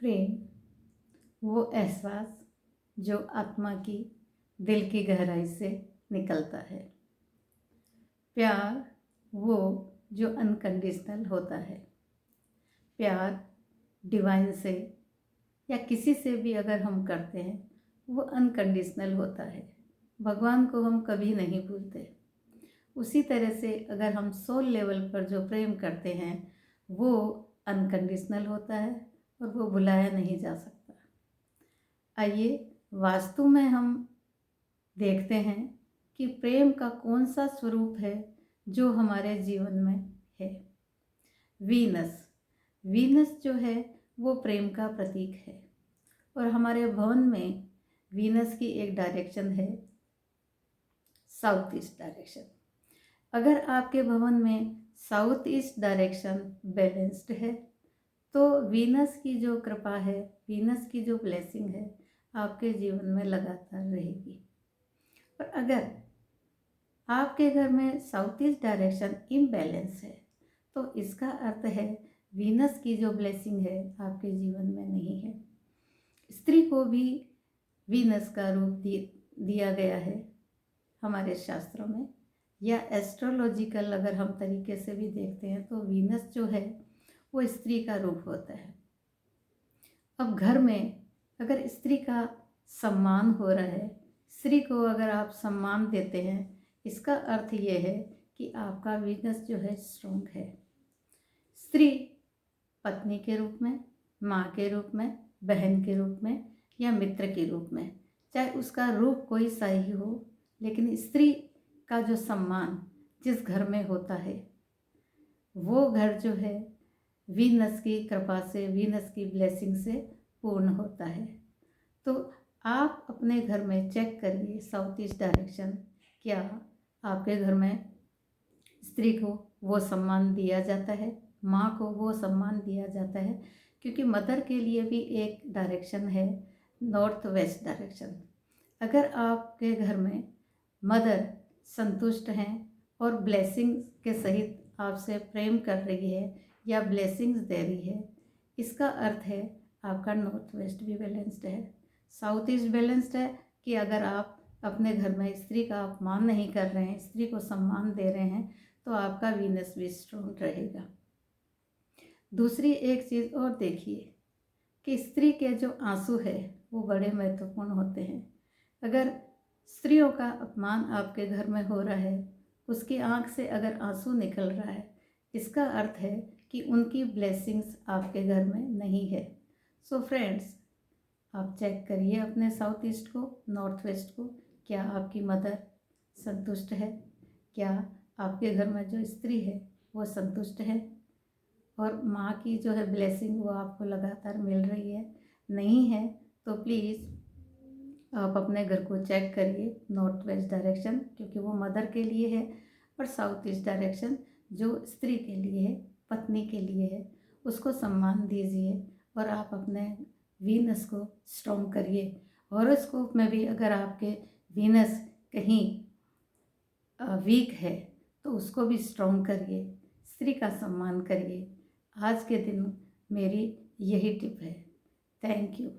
प्रेम वो एहसास जो आत्मा की दिल की गहराई से निकलता है। प्यार वो जो अनकंडीशनल होता है। प्यार डिवाइन से या किसी से भी अगर हम करते हैं वो अनकंडीशनल होता है। भगवान को हम कभी नहीं भूलते। उसी तरह से अगर हम सोल लेवल पर जो प्रेम करते हैं वो अनकंडीशनल होता है और वो भुलाया नहीं जा सकता। आइए वास्तु में हम देखते हैं कि प्रेम का कौन सा स्वरूप है जो हमारे जीवन में है। वीनस वीनस जो है वो प्रेम का प्रतीक है और हमारे भवन में वीनस की एक डायरेक्शन है साउथ ईस्ट डायरेक्शन। अगर आपके भवन में साउथ ईस्ट डायरेक्शन बैलेंस्ड है तो वीनस की जो कृपा है, वीनस की जो ब्लेसिंग है आपके जीवन में लगातार रहेगी। और अगर आपके घर में साउथ ईस्ट डायरेक्शन इम्बैलेंस है तो इसका अर्थ है वीनस की जो ब्लेसिंग है आपके जीवन में नहीं है। स्त्री को भी वीनस का रूप दिया गया है हमारे शास्त्रों में, या एस्ट्रोलॉजिकल अगर हम तरीके से भी देखते हैं तो वीनस जो है वो स्त्री का रूप होता है। अब घर में अगर स्त्री का सम्मान हो रहा है, स्त्री को अगर आप सम्मान देते हैं, इसका अर्थ ये है कि आपका वीनस जो है स्ट्रॉन्ग है। स्त्री पत्नी के रूप में, माँ के रूप में, बहन के रूप में या मित्र के रूप में, चाहे उसका रूप कोई सा ही हो, लेकिन स्त्री का जो सम्मान जिस घर में होता है वो घर जो है वीनस की कृपा से, वीनस की ब्लेसिंग से पूर्ण होता है। तो आप अपने घर में चेक करिए साउथ ईस्ट डायरेक्शन, क्या आपके घर में स्त्री को वो सम्मान दिया जाता है, माँ को वो सम्मान दिया जाता है। क्योंकि मदर के लिए भी एक डायरेक्शन है नॉर्थ वेस्ट डायरेक्शन। अगर आपके घर में मदर संतुष्ट हैं और ब्लेसिंग्स के सहित आपसे प्रेम कर रही है या ब्लेसिंग्स दे रही है, इसका अर्थ है आपका नॉर्थ वेस्ट भी बैलेंस्ड है। साउथ ईस्ट बैलेंस्ड है कि अगर आप अपने घर में स्त्री का अपमान नहीं कर रहे हैं, स्त्री को सम्मान दे रहे हैं, तो आपका वीनस भी स्ट्रॉन्ग रहेगा। दूसरी एक चीज़ और देखिए कि स्त्री के जो आंसू है वो बड़े महत्वपूर्ण होते हैं। अगर स्त्रियों का अपमान आपके घर में हो रहा है, उसकी आंख से अगर आंसू निकल रहा है, इसका अर्थ है कि उनकी ब्लेसिंग्स आपके घर में नहीं है। सो फ्रेंड्स, आप चेक करिए अपने साउथ ईस्ट को, नॉर्थ वेस्ट को, क्या आपकी मदर संतुष्ट है, क्या आपके घर में जो स्त्री है वो संतुष्ट है, और माँ की जो है ब्लेसिंग वो आपको लगातार मिल रही है। नहीं है तो प्लीज़ आप अपने घर को चेक करिए नॉर्थ वेस्ट डायरेक्शन, क्योंकि वो मदर के लिए है, और साउथ ईस्ट डायरेक्शन जो स्त्री के लिए है, पत्नी के लिए है, उसको सम्मान दीजिए और आप अपने वीनस को स्ट्रॉन्ग करिए। हॉरोस्कोप में भी अगर आपके वीनस कहीं वीक है तो उसको भी स्ट्रॉन्ग करिए, स्त्री का सम्मान करिए। आज के दिन मेरी यही टिप है। Thank you.